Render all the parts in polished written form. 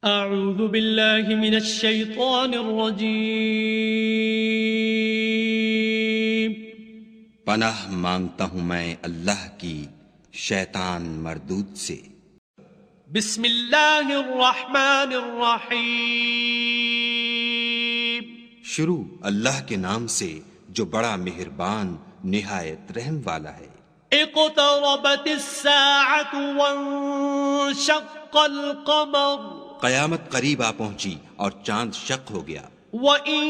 اعوذ باللہ من الشیطان الرجیم۔ پناہ مانگتا ہوں میں اللہ کی شیطان مردود سے۔ بسم اللہ الرحمن الرحیم۔ شروع اللہ کے نام سے جو بڑا مہربان نہایت رحم والا ہے۔ اقتربت الساعة وانشق القمر۔ قیامت قریب آ پہنچی اور چاند شق ہو گیا۔ وَإِن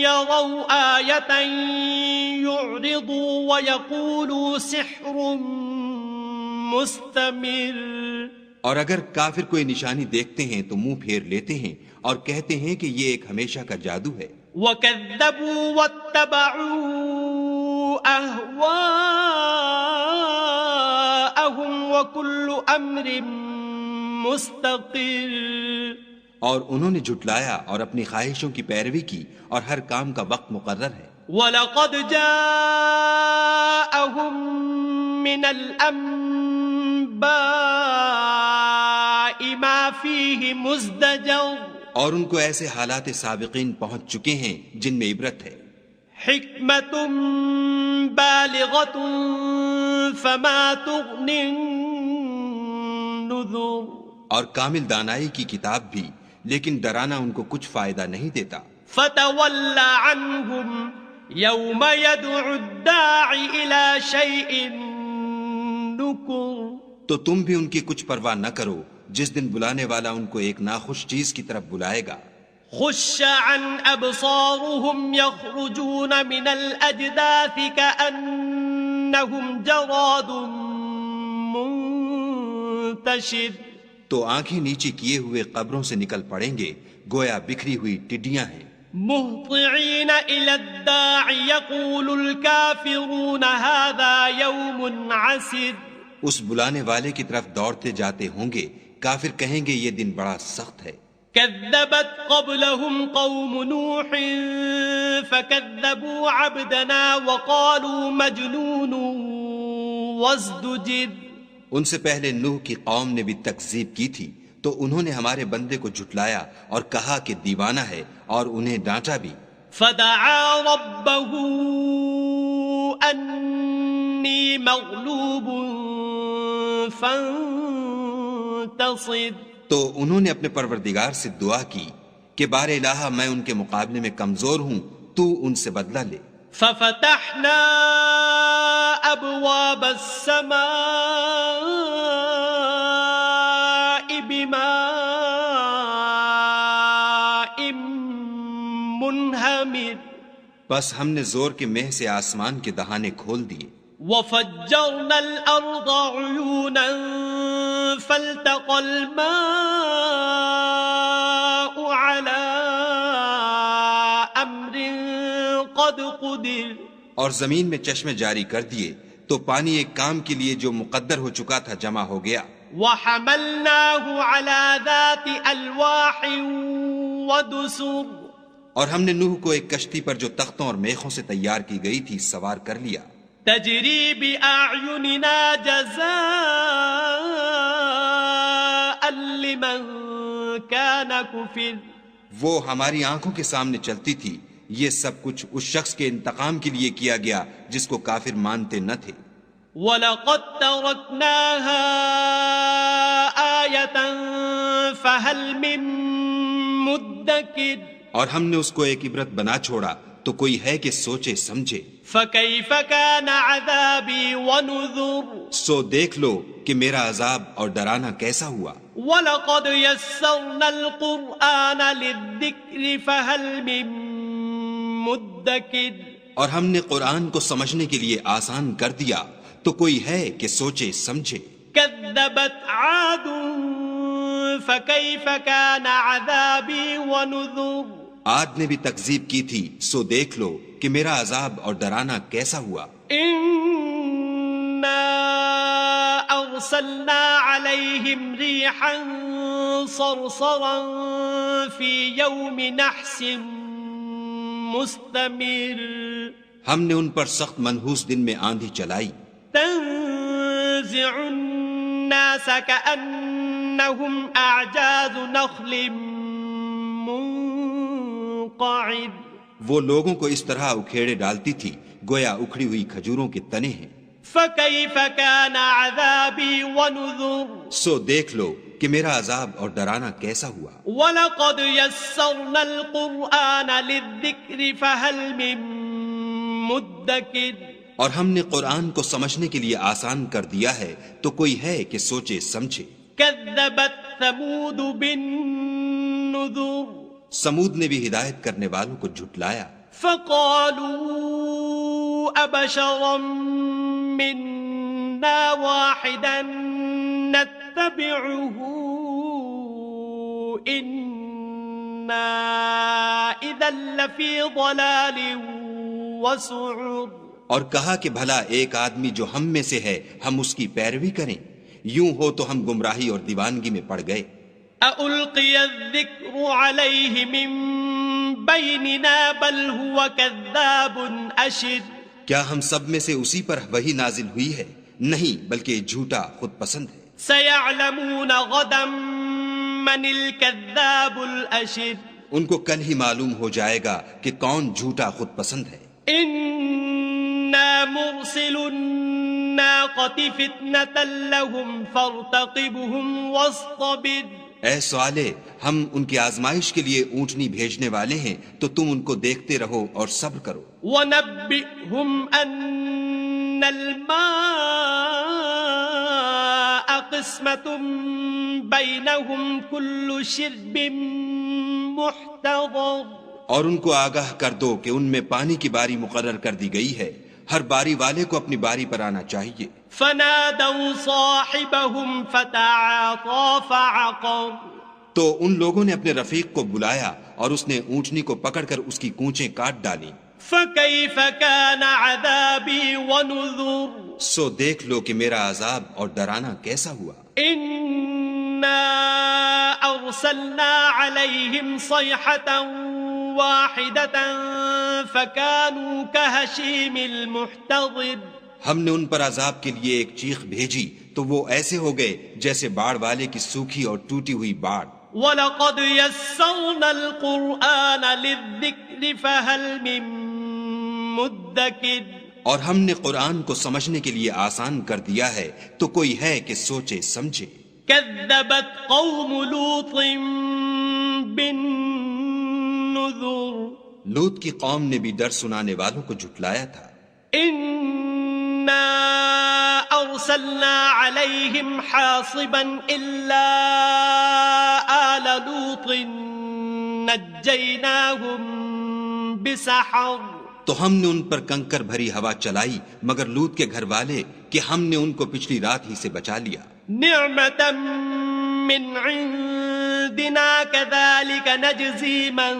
يَرَوْا آيَةً يُعْرِضُوا وَيَقُولُوا سِحْرٌ مُسْتَمِرٌ۔ اور اگر کافر کوئی نشانی دیکھتے ہیں تو منہ پھیر لیتے ہیں اور کہتے ہیں کہ یہ ایک ہمیشہ کا جادو ہے۔ وَكَذَّبُوا وَاتَّبَعُوا أَهْوَاءَهُمْ وَكُلُّ أَمْرٍ مستقر۔ اور انہوں نے جھٹلایا اور اپنی خواہشوں کی پیروی کی اور ہر کام کا وقت مقرر ہے۔ وَلَقَدْ جَاءَهُم مِّنَ الْأَنبَاءِ مَا فِيهِ مُزْدَجَرٌ۔ اور ان کو ایسے حالات سابقین پہنچ چکے ہیں جن میں عبرت ہے۔ حِکْمَةٌ بَالِغَةٌ فَمَا تُغْنِ النُّذُرُ۔ اور کامل دانائی کی کتاب بھی، لیکن ڈرانا ان کو کچھ فائدہ نہیں دیتا۔ فَتَوَلَّ عَنْهُمْ يَوْمَ يَدْعُ الدَّاعِ إِلَى شَيْءٍ نُكُرٍ۔ تو تم بھی ان کی کچھ پرواہ نہ کرو جس دن بلانے والا ان کو ایک ناخوش چیز کی طرف بلائے گا۔ خُشَّ عَنْ أَبْصَارُهُمْ يَخْرُجُونَ مِنَ الْأَجْدَاثِ كَأَنَّهُمْ جَرَادٌ منتشر۔ تو آنکھیں نیچے کیے ہوئے قبروں سے نکل پڑیں گے گویا بکھری ہوئی ٹڈیاں ہیں۔ مُهْطِعِينَ إِلَى الدَّاعِ يَقُولُ الْكَافِرُونَ هَذَا يَوْمٌ عَسِرٌ۔ اس بلانے والے کی طرف دوڑتے جاتے ہوں گے، کافر کہیں گے یہ دن بڑا سخت ہے۔ كذبت قبلهم قوم نوح فكذبوا عبدنا وقالوا مجنون وازدجر۔ ان سے پہلے نوح کی قوم نے بھی تکذیب کی تھی تو انہوں نے ہمارے بندے کو جھٹلایا اور کہا کہ دیوانہ ہے، اور انہیں ڈانٹا بھی۔ فدعا ربه انی مغلوب فانتصر۔ تو انہوں نے اپنے پروردگار سے دعا کی کہ بار الہ میں ان کے مقابلے میں کمزور ہوں، تو ان سے بدلہ لے۔ ففتحنا ابواب السماء بماء منہمر۔ بس ہم نے زور کے مہ سے آسمان کے دہانے کھول دیے۔ وفجرنا الارض عیونا فالتقى الماء على امر قد قدر۔ اور زمین میں چشمے جاری کر دیے تو پانی ایک کام کے لیے جو مقدر ہو چکا تھا جمع ہو گیا۔ وحملناه على ذات الواح ودسر۔ اور ہم نے نوح کو ایک کشتی پر جو تختوں اور میخوں سے تیار کی گئی تھی سوار کر لیا۔ تجری بأعیننا جزاء لمن كان کفر۔ وہ ہماری آنکھوں کے سامنے چلتی تھی، یہ سب کچھ اس شخص کے انتقام کے لیے کیا گیا جس کو کافر مانتے نہ تھے۔ وَلَقَدْ تَرَكْنَاهَا آيَةً فَهَلْ مِن مُدَّكِرٍ۔ اور ہم نے اس کو ایک عبرت بنا چھوڑا تو کوئی ہے کہ سوچے سمجھے۔ فَكَيْفَ كَانَ عَذَابِي وَنُذُرِ۔ سو دیکھ لو کہ میرا عذاب اور ڈرانا کیسا ہوا۔ وَلَقَدْ يَسَّرْنَا الْقُرْآنَ لِلذِّكْرِ فَهَلْ مِن مُدَّكِرٍ۔ اور ہم نے قرآن کو سمجھنے کے لیے آسان کر دیا تو کوئی ہے کہ سوچے سمجھے۔ كذبت عاد فكيف كان عذابي ونذر۔ عاد نے بھی تکذیب کی تھی، سو دیکھ لو کہ میرا عذاب اور ڈرانا کیسا ہوا۔ إنا أرسلنا عليهم ريحا صرصرا في يوم نحس مستمر۔ ہم نے ان پر سخت منحوس دن میں آندھی چلائی۔ تنزع الناس كأن كأنهم أعجاز نخل منقعر. وہ لوگوں کو اس طرح اکھیڑے ڈالتی تھی گویا اکھڑی ہوئی کھجوروں کے تنے ہیں. فكيف كان عذابي ونذر. سو دیکھ لو کہ میرا عذاب اور ڈرانا کیسا ہوا. وَلَقَدْ يَسَّرْنَا الْقُرْآنَ لِلذِّكْرِ فَهَلْ مِن مُدَّكِرٍ. اور ہم نے قرآن کو سمجھنے کے لیے آسان کر دیا ہے تو کوئی ہے کہ سوچے سمجھے. كَذَّبَتْ ثَمُودُ بِالنُّذُرِ. سمود نے بھی ہدایت کرنے والوں کو جھٹلایا. فَقَالُوا أَبَشَرًا مِنَّا وَاحِدًا نَتَّبِعُهُ إِنَّا إِذًا لَفِي ضَلَالٍ وَسُعُرٍ. اور کہا کہ بھلا ایک آدمی جو ہم میں سے ہے ہم اس کی پیروی کریں، یوں ہو تو ہم گمراہی اور دیوانگی میں پڑ گئے. أَأُلْقِيَ الذِّكْرُ عَلَيْهِ مِن بَيْنِنَا بَلْ هُوَ كَذَّابٌ أَشِرٌ. کیا ہم سب میں سے اسی پر وحی نازل ہوئی ہے؟ نہیں، بلکہ جھوٹا خود پسند ہے. سَيَعْلَمُونَ غَدًا مَنِ الْكَذَّابُ الْأَشِرُ. ان کو کل ہی معلوم ہو جائے گا کہ کون جھوٹا خود پسند ہے. إِنَّا مُرْسِلُو النَّاقَةِ فِتْنَةً لَهُمْ فَارْتَقِبْهُمْ وَاصْطَبِرْ. اے صالح، ہم ان کی آزمائش کے لیے اونٹنی بھیجنے والے ہیں تو تم ان کو دیکھتے رہو اور صبر کرو. وَنَبِّئْهُمْ أَنَّ الْمَاءَ قِسْمَةٌ بَيْنَهُمْ كُلُّ شِرْبٍ مُحْتَضَرٍ. اور ان کو آگاہ کر دو کہ ان میں پانی کی باری مقرر کر دی گئی ہے، ہر باری والے کو اپنی باری پر آنا چاہیے. فَنَادَوْا صَاحِبَهُمْ فَتَعَاطَى فَعَقَرَ. تو ان لوگوں نے اپنے رفیق کو بلایا اور اس نے اونٹنی کو پکڑ کر اس کی کونچیں کاٹ ڈالیں. فَكَيْفَ كَانَ عَذَابِي وَنُذُرِ. سو دیکھ لو کہ میرا عذاب اور ڈرانا کیسا ہوا. إِنَّا أَرْسَلْنَا عَلَيْهِمْ صَيْحَةً وَاحِدَةً فَكَانُوا كَهَشِيمِ الْمُحْتَظِرِ. ہم نے ان پر عذاب کے لیے ایک چیخ بھیجی تو وہ ایسے ہو گئے جیسے باڑ والے کی سوکھی اور ٹوٹی ہوئی باڑ. وَلَقَدْ يَسَّرْنَا الْقُرْآنَ لِلذِّكْرِ فَهَلْ مِن مُدَّكِرٍ. اور ہم نے قرآن کو سمجھنے کے لیے آسان کر دیا ہے تو کوئی ہے کہ سوچے سمجھے. كَذَّبَتْ قَوْمُ لُوطٍ بِالنُّذُرِ. لوط کی قوم نے بھی ڈر سنانے والوں کو جھٹلایا تھا. إِنَّا أَرْسَلْنَا عَلَيْهِمْ حَاصِبًا إِلَّا آلَ لُوطٍ نَجَّيْنَاهُمْ بِسَحَرٍ. تو ہم نے ان پر کنکر بھری ہوا چلائی مگر لوط کے گھر والے کہ ہم نے ان کو پچھلی رات ہی سے بچا لیا. نِعْمَةً مِّنْ عِنْدِنَا كَذَلِكَ نَجْزِي مَنْ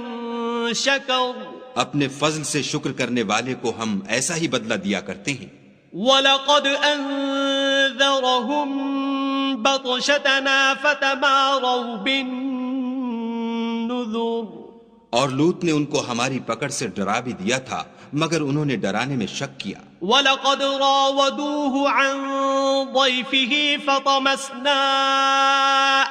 شَكَرَ. اپنے فضل سے شکر کرنے والے کو ہم ایسا ہی بدلہ دیا کرتے ہیں. وَلَقَدْ أَنذَرَهُمْ بَطْشَتَنَا فَتَمَارَوْا بِالنُّذُرِ. اور لوط نے ان کو ہماری پکڑ سے ڈرا بھی دیا تھا مگر انہوں نے ڈرانے میں شک کیا. وَلَقَدْ رَاوَدُوهُ عَنْ ضَيْفِهِ فَطَمَسْنَا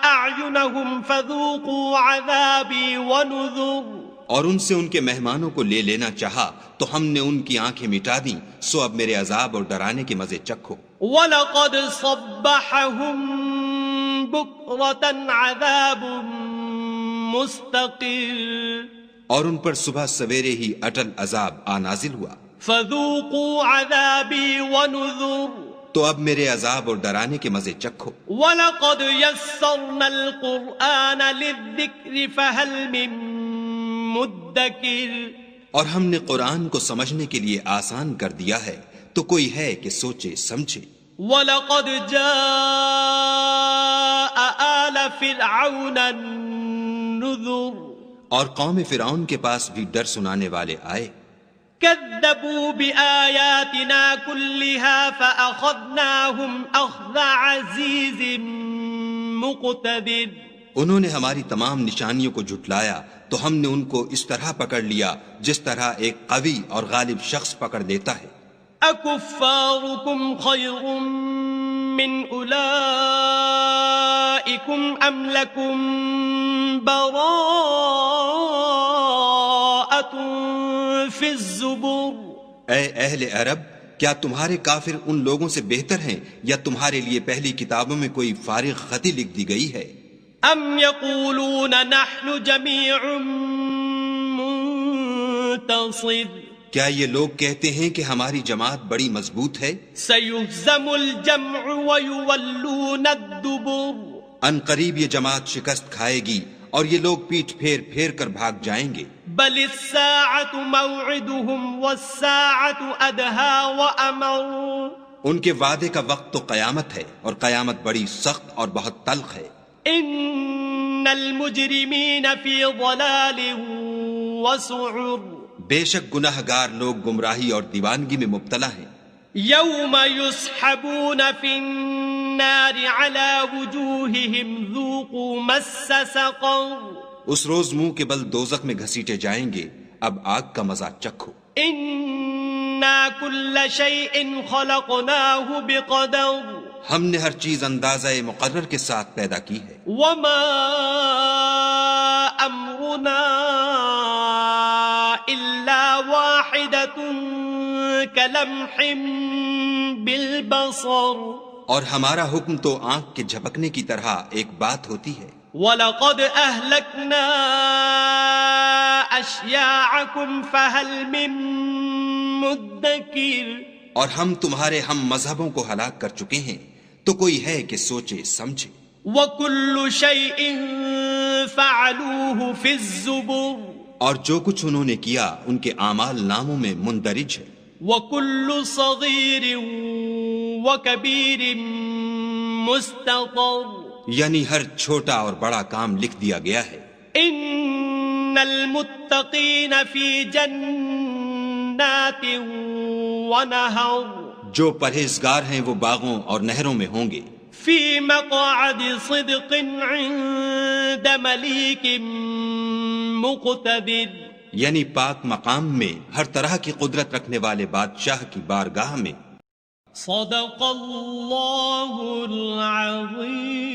أَعْيُنَهُمْ فَذُوقُوا عَذَابِي وَنُذُرِ. اور ان سے ان کے مہمانوں کو لے لینا چاہا تو ہم نے ان کی آنکھیں مٹا دیں، سو اب میرے عذاب اور ڈرانے کے مزے چکھو. وَلَقَدْ صَبَّحَهُم بُكْرَةً عَذَابٌ مُسْتَقِرٌ. اور ان پر صبح سویرے ہی اٹل عذاب آ نازل ہوا. فَذُوقُوا عَذَابِي وَنُذُرِ. تو اب میرے عذاب اور ڈرانے کے مزے چکھو. وَلَقَدْ يَسَّرْنَا الْقُرْآنَ لِلذِّكْرِ فَهَلْ مِن مُدَّكِرٍ. اور ہم نے قرآن کو سمجھنے کے لیے آسان کر دیا ہے تو کوئی ہے کہ سوچے سمجھے. وَلَقَدْ جَاءَ آلَ فِرْعَوْنَ النُّذُرُ. اور قوم فرعون کے پاس بھی ڈر سنانے والے آئے. كَذَّبُوا بِآيَاتِنَا كُلِّهَا فَأَخَذْنَاهُمْ أَخْذَ عَزِيزٍ مُقْتَدِرٍ. انہوں نے ہماری تمام نشانیوں کو جھٹلایا تو ہم نے ان کو اس طرح پکڑ لیا جس طرح ایک قوی اور غالب شخص پکڑ لیتا ہے. أَكُفَّارُكُمْ خَيْرٌ من أولئكم أم لكم براءة في الزبر. اے اہل عرب، کیا تمہارے کافر ان لوگوں سے بہتر ہیں یا تمہارے لیے پہلی کتابوں میں کوئی فارغ خطی لکھ دی گئی ہے؟ ام یقولون نحن جمیع منتصر. کیا یہ لوگ کہتے ہیں کہ ہماری جماعت بڑی مضبوط ہے؟ سیہزم الجمع ویولون الدبر. ان قریب یہ جماعت شکست کھائے گی اور یہ لوگ پیٹھ پھیر پھیر کر بھاگ جائیں گے. بل الساعة موعدهم والساعة ادہا وامر. ان کے وعدے کا وقت تو قیامت ہے اور قیامت بڑی سخت اور بہت تلخ ہے. ان المجرمین فی ضلال وسعر. بے شک گناہ گار لوگ گمراہی اور دیوانگی میں مبتلا ہیں. یوم یسحبون فی النار علی وجوہہم ذوقوا مس سقر. اس روز منہ کے بل دوزخ میں گھسیٹے جائیں گے، اب آگ کا مزہ چکھو. انا کل شیء خلقناہ بقدر. ہم نے ہر چیز اندازہ مقرر کے ساتھ پیدا کی ہے. وما امرنا الا واحدۃ کلمح بالبصر. اور ہمارا حکم تو آنکھ کے جھپکنے کی طرح ایک بات ہوتی ہے. وَلَقَدْ أَهْلَكْنَا أَشْيَاعَكُمْ فَهَلْ مِن مُدَّكِرٍ. اور ہم تمہارے ہم مذہبوں کو ہلاک کر چکے ہیں، تو کوئی ہے کہ سوچے سمجھے. وَكُلُّ شَيْءٍ فَعَلُوهُ فِي الزُّبُرِ. اور جو کچھ انہوں نے کیا ان کے اعمال ناموں میں مندرج ہے. وَكُلُّ صَغِيرٍ وَكَبِيرٍ مُسْتَطَرٍ. یعنی ہر چھوٹا اور بڑا کام لکھ دیا گیا ہے. ان المتقین فی جنات ونہر. جو پرہیزگار ہیں وہ باغوں اور نہروں میں ہوں گے. فی مقعد صدق عند ملیک مقتدر. یعنی پاک مقام میں ہر طرح کی قدرت رکھنے والے بادشاہ کی بارگاہ میں. صدق اللہ العظیم.